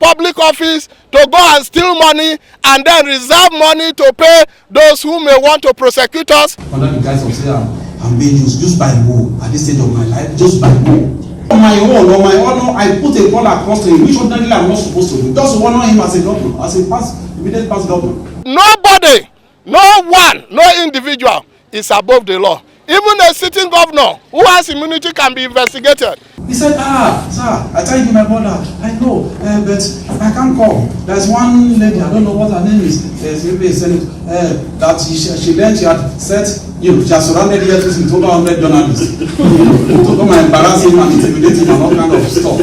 public office to go and steal money and then reserve money to pay those who may want to prosecute us. Under the guise of saying I'm being used by who at this stage of my life, just by who? On my own, on my honor, I put a ball across to him, which ordinarily I'm not supposed to do. Just to honor him as a governor, as a immediate past governor. Nobody, no one, no individual is above the law. Even a sitting governor who has immunity can be investigated. He said, sir, I tell you my brother, I know, but I can't come. There's one lady, I don't know what her name is, that she had said, she has surrounded here with over 100 journalists. To come and embarrass him and intimidate him and all kind of stuff.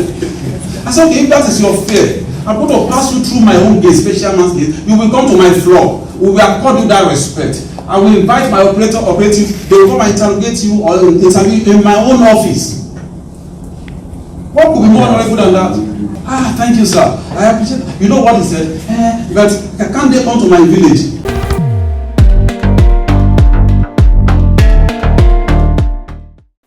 I said, okay, if that is your fear, I'm going to pass you through my own gate, special man's gate. You will come to my floor. We will accord you that respect. I will invite my operative, they will come and interrogate you or interview in my own office. What could be more honorable than that? Thank you, sir. I appreciate it. You know what he said? But can't they come to my village?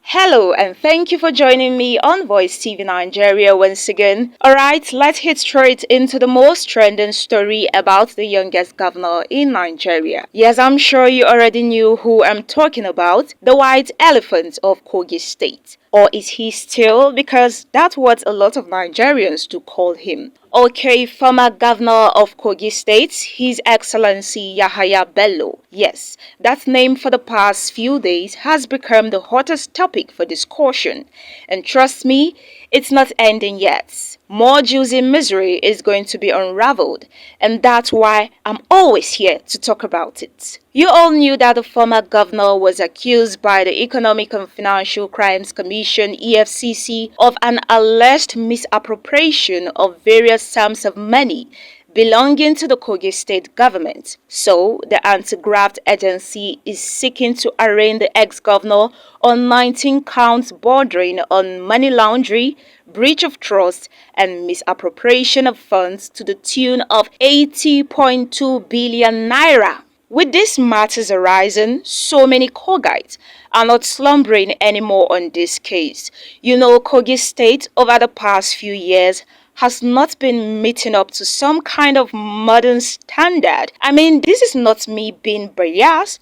Hello and thank you for joining me on Voice TV Nigeria once again. Alright, let's hit straight into the most trending story about the youngest governor in Nigeria. Yes, I'm sure you already knew who I'm talking about, the white elephant of Kogi State. Or is he still? Because that's what a lot of Nigerians do call him. Okay, former governor of Kogi State, His Excellency YAHAYA Bello. Yes, that name for the past few days has become the hottest topic for discussion. And trust me, it's not ending yet. More juicy misery is going to be unraveled, and that's why I'm always here to talk about it. You all knew that the former governor was accused by the Economic and Financial Crimes Commission (EFCC) of an alleged misappropriation of various sums of money belonging to the Kogi state government. So, the anti-graft agency is seeking to arraign the ex-governor on 19 counts bordering on money laundering, breach of trust, and misappropriation of funds to the tune of 80.2 billion naira. With these matters arising, so many Kogites are not slumbering anymore on this case. You know, Kogi State over the past few years has not been meeting up to some kind of modern standard. I mean, this is not me being biased,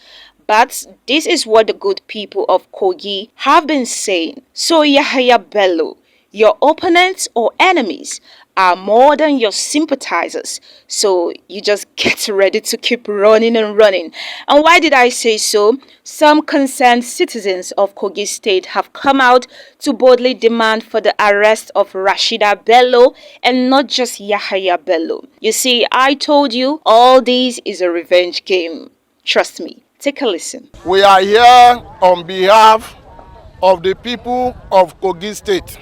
but this is what the good people of Kogi have been saying. So YAHAYA Bello, your opponents or enemies are more than your sympathizers. So you just get ready to keep running and running. And why did I say so? Some concerned citizens of Kogi State have come out to boldly demand for the arrest of Rashida Bello and not just YAHAYA Bello. You see, I told you all this is a revenge game. Trust me. Take a listen. We are here on behalf of the people of Kogi State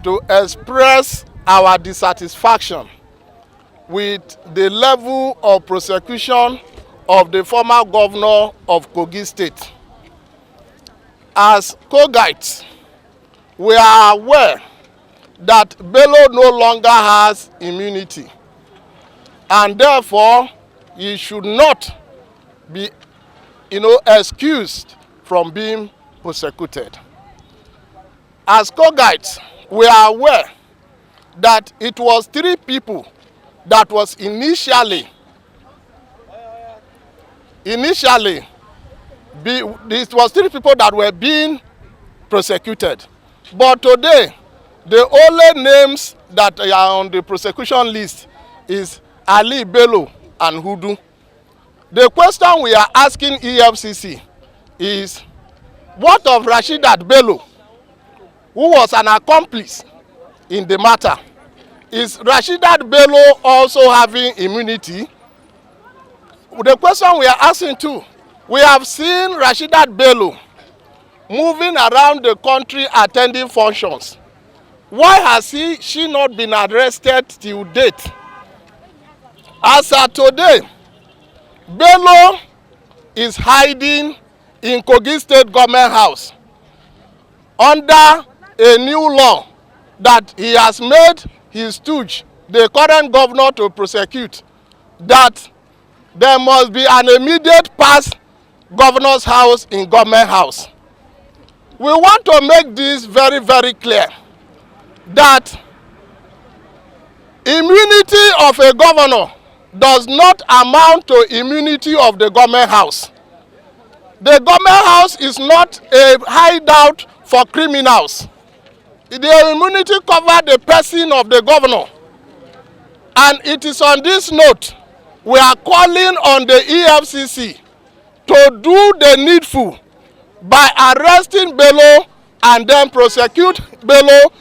to express our dissatisfaction with the level of prosecution of the former governor of Kogi State. As Kogites, we are aware that Bello no longer has immunity, and therefore he should not be excused from being prosecuted. As Kogites, we are aware that it was 3 people that was initially that were being prosecuted. But today, the only names that are on the prosecution list is Ali Bello and Hudu. The question we are asking EFCC is, what of Rashidat Bello, who was an accomplice in the matter? Is Rashidat Bello also having immunity? The question we are asking too, we have seen Rashidat Bello moving around the country attending functions. Why has she not been arrested till date? As of today, Bello is hiding in Kogi State Government House under a new law that he has made his stooge, the current governor, to prosecute, that there must be an immediate pass governor's house in Government House. We want to make this very, very clear that Immunity of a governor does not amount to immunity of the government house. The government house is not a hideout for criminals. The immunity covers the person of the governor. And it is on this note, we are calling on the EFCC to do the needful by arresting Bello and then prosecute Bello,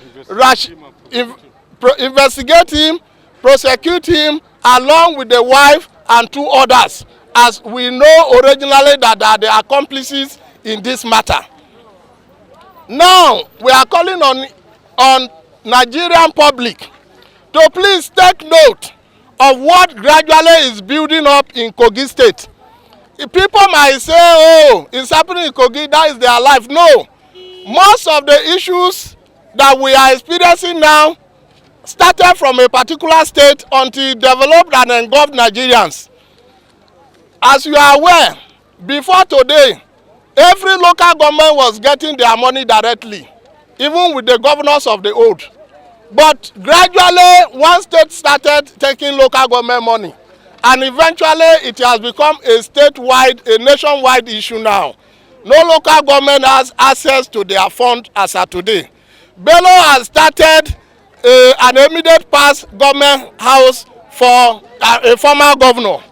investigate him, prosecute him along with the wife and 2 others, as we know originally that they are the accomplices in this matter. Now, we are calling on Nigerian public to please take note of what gradually is building up in Kogi State. People might say, oh, it's happening in Kogi, that is their life. No. Most of the issues that we are experiencing now started from a particular state until it developed and engulfed Nigerians. As you are aware, before today, every local government was getting their money directly, even with the governors of the old. But gradually, one state started taking local government money, and eventually it has become a statewide, a nationwide issue now. No local government has access to their fund as of today. Bello has started an immediate pass government house for a former governor.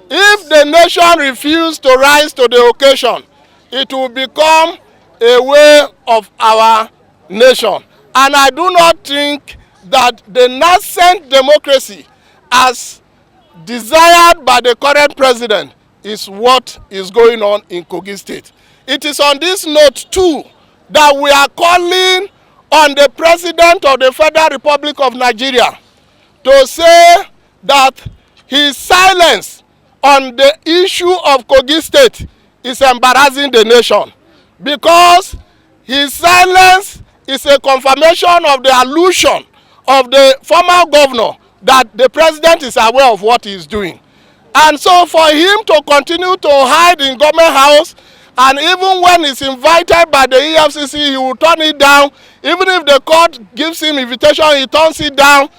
If the nation refuses to rise to the occasion, it will become a way of our nation. And I do not think that the nascent democracy as desired by the current president is what is going on in Kogi State. It is on this note too that we are calling on the President of the Federal Republic of Nigeria to say that his silence on the issue of Kogi State is embarrassing the nation, because his silence is a confirmation of the allusion of the former governor that the president is aware of what he is doing. And so for him to continue to hide in government house, and even when he's invited by the EFCC, he will turn it down. Even if the court gives him invitation, he turns it down.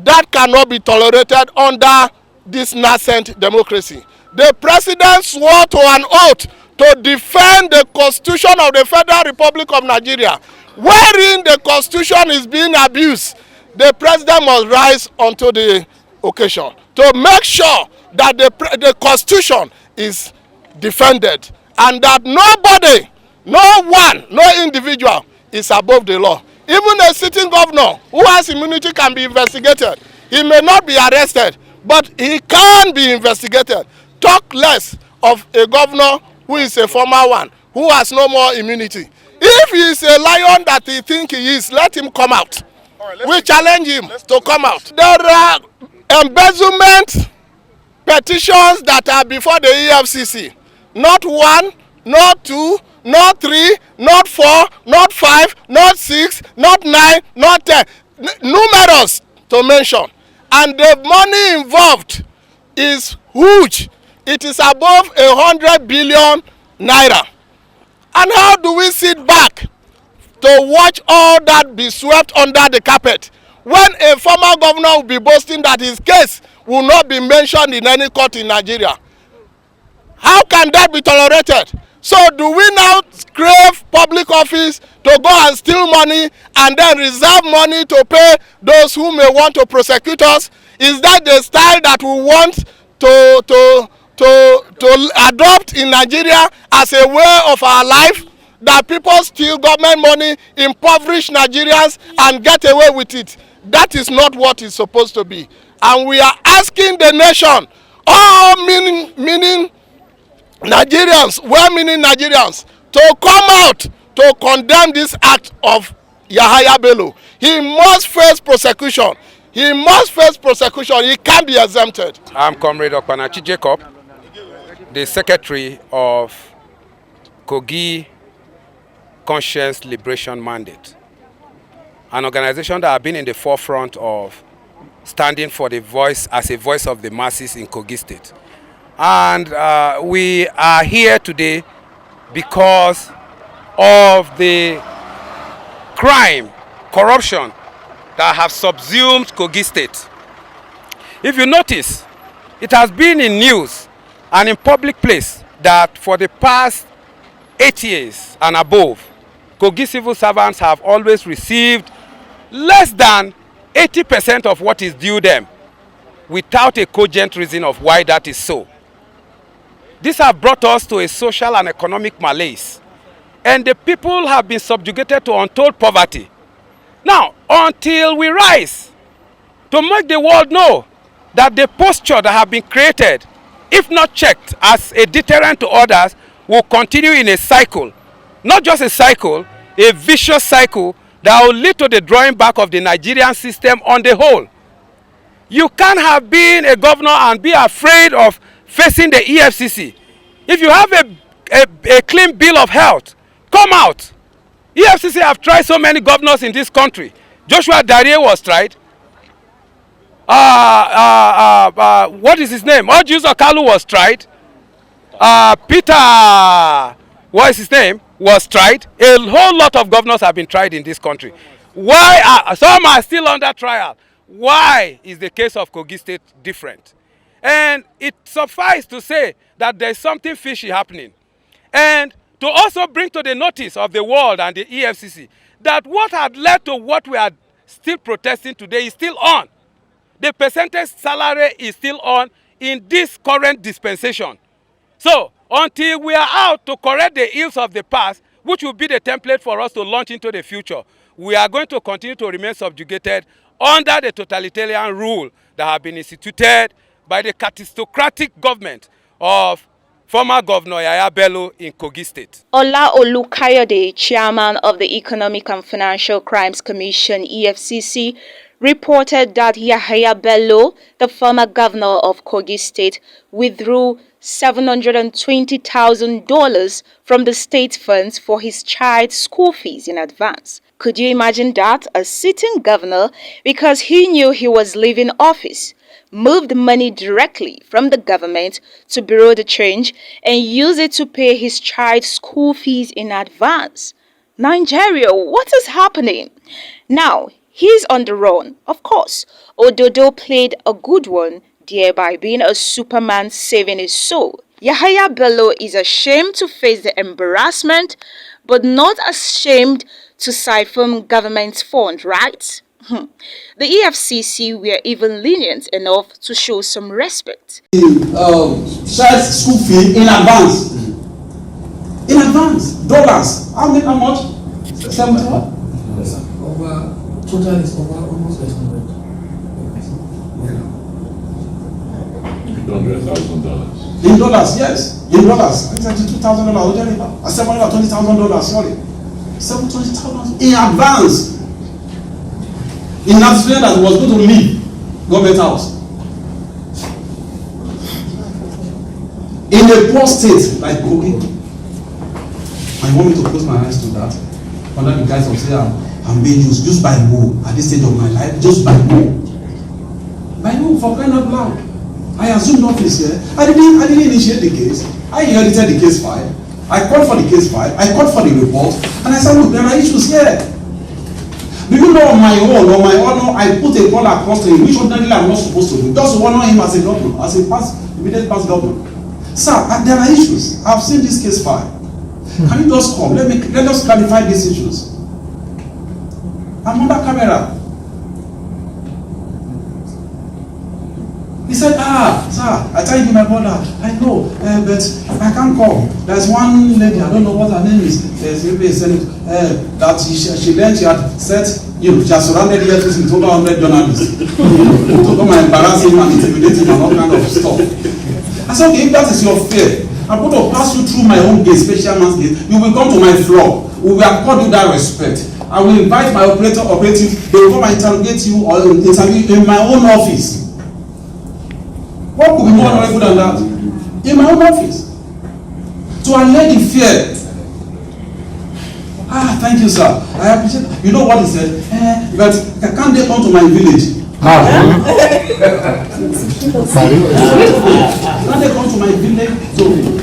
That cannot be tolerated under this nascent democracy. The president swore to an oath to defend the Constitution of the Federal Republic of Nigeria, wherein the Constitution is being abused. The president must rise onto the occasion to make sure that the Constitution is defended, and that nobody, no one, no individual is above the law. Even a sitting governor who has immunity can be investigated. He may not be arrested, but he can be investigated. Talk less of a governor who is a former one, who has no more immunity. If he is a lion that he thinks he is, let him come out. Right, we challenge him to come out. There are embezzlement petitions that are before the EFCC. Not 1, not 2, not 3, not 4, not 5, not 6, not 9, not 10. Numerous to mention. And the money involved is huge. It is above 100 billion naira. And how do we sit back to watch all that be swept under the carpet when a former governor will be boasting that his case will not be mentioned in any court in Nigeria? How can that be tolerated? So do we now crave public office to go and steal money and then reserve money to pay those who may want to prosecute us? Is that the style that we want to adopt in Nigeria as a way of our life? That people steal government money, impoverish Nigerians and get away with it. That is not what it's supposed to be. And we are asking the nation, all meaning Nigerians, well-meaning Nigerians, to come out to condemn this act of YAHAYA BELLO. He must face prosecution. He must face prosecution. He can't be exempted. I'm Comrade Okpanachi Jacob, the Secretary of Kogi Conscience Liberation Mandate, an organization that has been in the forefront of standing for the voice as a voice of the masses in Kogi State. And we are here today because of the crime, corruption that have subsumed Kogi State. If you notice, it has been in news and in public place that for the past 8 years and above, Kogi civil servants have always received less than 80% of what is due them, without a cogent reason of why that is so. This has brought us to a social and economic malaise, and the people have been subjugated to untold poverty. Now, until we rise to make the world know that the posture that have been created, if not checked as a deterrent to others, will continue in a cycle. Not just a cycle, a vicious cycle that will lead to the drawing back of the Nigerian system on the whole. You can't have been a governor and be afraid of facing the EFCC. If you have a clean bill of health, come out. EFCC have tried so many governors in this country. Joshua Darie was tried. What is his name? Ojus Okalu was tried. Peter, what is his name? Was tried. A whole lot of governors have been tried in this country. Why some are still under trial? Why is the case of Kogi State different? And it suffices to say that there is something fishy happening. And to also bring to the notice of the world and the EFCC that what had led to what we are still protesting today is still on. The percentage salary is still on in this current dispensation. So, until we are out to correct the ills of the past, which will be the template for us to launch into the future, we are going to continue to remain subjugated under the totalitarian rule that have been instituted by the catastocratic government of former Governor YAHAYA Bello in Kogi State. Ola Olukayode, chairman of the Economic and Financial Crimes Commission, EFCC, reported that YAHAYA Bello, the former governor of Kogi State, withdrew $720,000 from the state funds for his child's school fees in advance. Could you imagine that? A sitting governor, because he knew he was leaving office, moved money directly from the government to bureau de change and used it to pay his child's school fees in advance. Nigeria, what is happening? Now, he's on the run. Of course, Ododo played a good one, thereby being a superman saving his soul. YAHAYA Bello is ashamed to face the embarrassment, but not ashamed to siphon government funds, right? The EFCC were even lenient enough to show some respect. Child's school fee in advance. In advance. Dollars. How much? 70. Total is over almost 800. $800,000. In dollars, yes. In dollars. $2,000. $720,000. Sorry. $720,000 in advance. In that student that was going to leave government house. In a poor state like Kogi. I want me to close my eyes to that. Under the guise of saying I'm being used by who at this stage of my life, just by who? By who? For crying out loud. I assumed office here. I didn't initiate the case. I inherited the case file. I called for the case file. I called for the report, and I said, look, there are issues here. Do you know on my own, on my honor, I put a call across to him, which ordinarily I'm not supposed to do, just to honor him as a governor, as a immediate past governor. Sir, there are issues. I've seen this case file. Can you just come? Let us clarify these issues. I'm on that camera. He said, sir, I tell you my brother, I know, but I can't come. There's one lady, I don't know what her name is, that she learned she had set, she has surrounded EFCC with over 100 journalists to come and embarrass him and intimidate him and all kind of stuff. I said, okay, if that is your fear, I'm going to pass you through my own gate, special man's gate. You will come to my floor. We will accord you that respect. I will invite my operative, they will come and interrogate you or interview in my own office. What could be more honorable than that? In my own office. To allay the fear. Thank you, sir. I appreciate it. You know what he said? But can't they come to my village? Can't they come to my village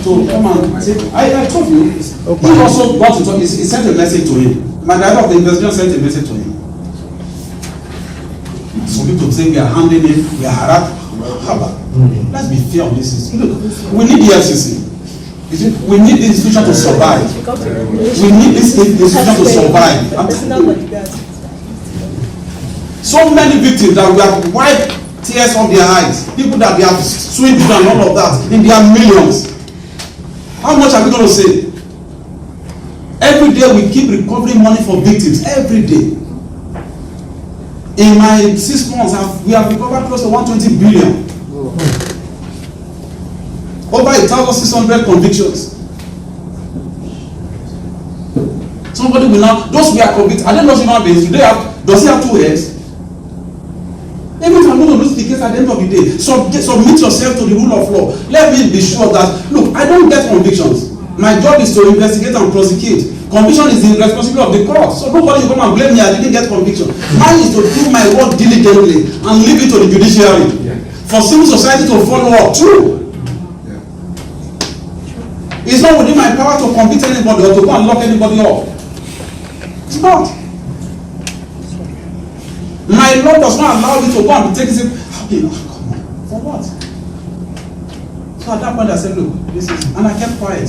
to come and say, I told you. He also got to talk. He sent a message to him. My director of the investigation sent a message to him. Some people say we are handling him, we are harassed. Let's be fair on this. Look, we need the EFCC. We need this institution to survive. We need this institution to survive. So many victims that we have wiped tears from their eyes, people that we have swindled and all of that, in their millions. How much are we going to say? Every day we keep recovering money for victims. Every day. In my 6 months, we have recovered close to 120 billion. Over 1,600 convictions. Somebody will now, those we are convicted, are they not human beings? Does he have 2 heads? Even if I'm going to lose the case at the end of the day, submit yourself to the rule of law. Let me be sure that, look, I don't get convictions. My job is to investigate and prosecute. Conviction is the responsibility of the court. So nobody will come and blame me, I didn't get conviction. Mine is to do my work diligently and leave it to the judiciary. For civil society to follow up. True. It's not within my power to convict anybody or to go and lock anybody up. It's not. My law does not allow me to go and take it. Come on. For what? So at that point I said, look, this is, and I kept quiet.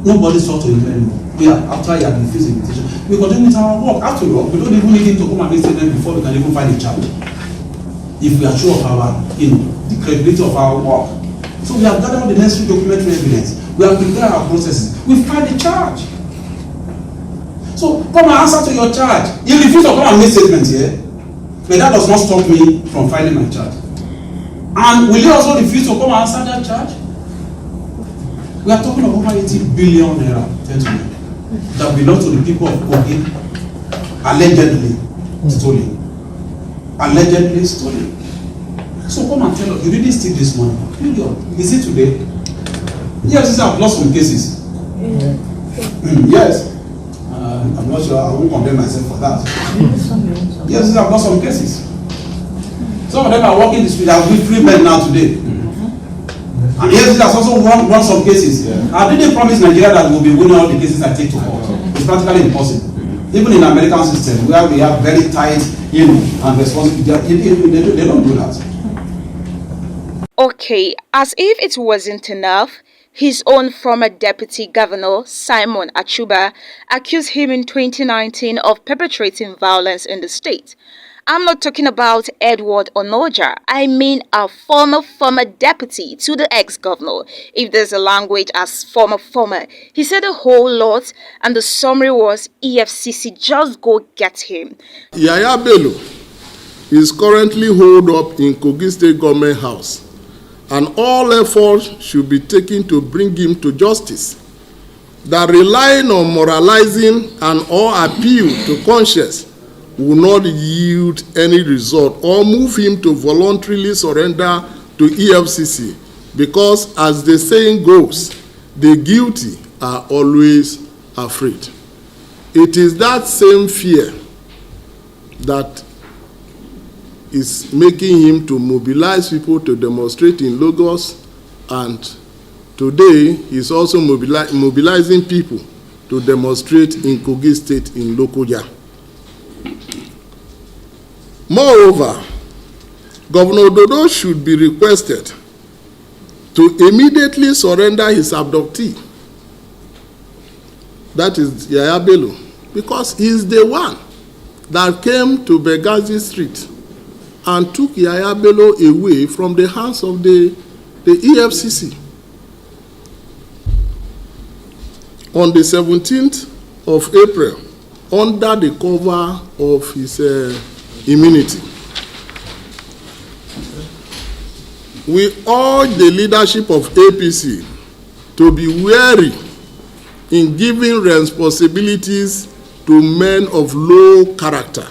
Nobody sought to invent anymore. After he had refused the invitation, we continue with our work. After all, we don't even need him to come and make statement before we can even find a charge. If we are sure of our, the credibility of our work. So we have gathered the necessary documentary evidence. We have prepared our processes. We find the charge. So come and answer to your charge. You refuse to come and make statements here, but that does not stop me from filing my charge. And will you also refuse to come and answer that charge? We are talking of over 80 billion naira, gentlemen, that belong to the people of Kogi, allegedly stolen. Allegedly stolen. So come and tell us, you didn't steal this money. Is it today? Yes, I've lost some cases. Yes. I'm not sure, I won't condemn myself for that. Yes, I've lost some cases. Some of them are working the street. I'll be free men now today. And yes, has also won some cases. I didn't promise Nigeria that we'll be winning all the cases I take to court. It's practically impossible. Even in the American system, where we have very tight, and responsibility, they don't do that. Okay, as if it wasn't enough, his own former deputy governor, Simon Achuba, accused him in 2019 of perpetrating violence in the state. I'm not talking about Edward Onoja. I mean a former deputy to the ex-governor. If there's a language as former. He said a whole lot, and the summary was EFCC, just go get him. YAHAYA Bello is currently holed up in Kogi State Government House, and all efforts should be taken to bring him to justice. That relying on moralizing and or appeal to conscience will not yield any result or move him to voluntarily surrender to EFCC, because as the saying goes, the guilty are always afraid. It is that same fear that is making him to mobilize people to demonstrate in Lagos, and today he's also mobilizing people to demonstrate in Kogi State in Lokoja. Moreover, Governor Dodo should be requested to immediately surrender his abductee, that is YAHAYA Bello, because he is the one that came to Benghazi Street and took YAHAYA Bello away from the hands of the EFCC. On the 17th of April, under the cover of his immunity, we urge the leadership of APC to be wary in giving responsibilities to men of low character,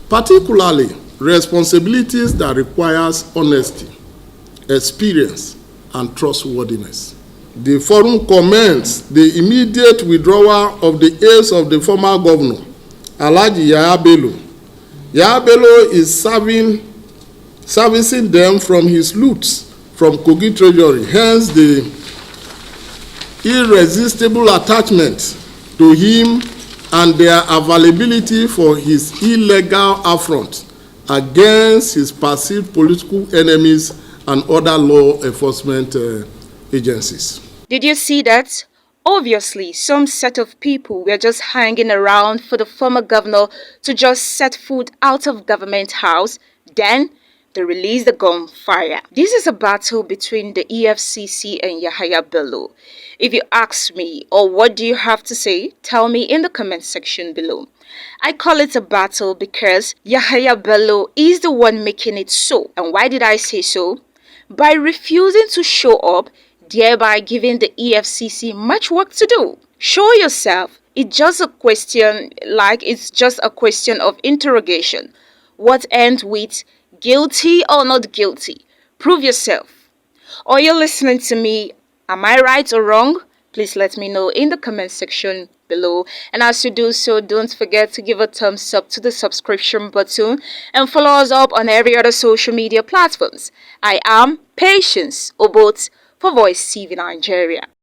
particularly responsibilities that requires honesty, experience, and trustworthiness. The forum commends the immediate withdrawal of the heirs of the former governor, Alhaji YAHAYA Bello. YAHAYA Bello is servicing them from his loots from Kogi Treasury, hence the irresistible attachment to him and their availability for his illegal affront against his perceived political enemies and other law enforcement agencies. Did you see that? Obviously, some set of people were just hanging around for the former governor to just set foot out of government house. Then they released the gunfire. This is a battle between the EFCC and YAHAYA BELLO. If you ask me, or what do you have to say, tell me in the comment section below. I call it a battle because YAHAYA BELLO is the one making it so. And why did I say so? By refusing to show up, thereby giving the EFCC much work to do. Show yourself. It's just a question of interrogation. What ends with guilty or not guilty? Prove yourself. Or you're listening to me, am I right or wrong? Please let me know in the comment section below. And as you do so, don't forget to give a thumbs up to the subscription button and follow us up on every other social media platforms. I am Patience Obot for Voice TV Nigeria.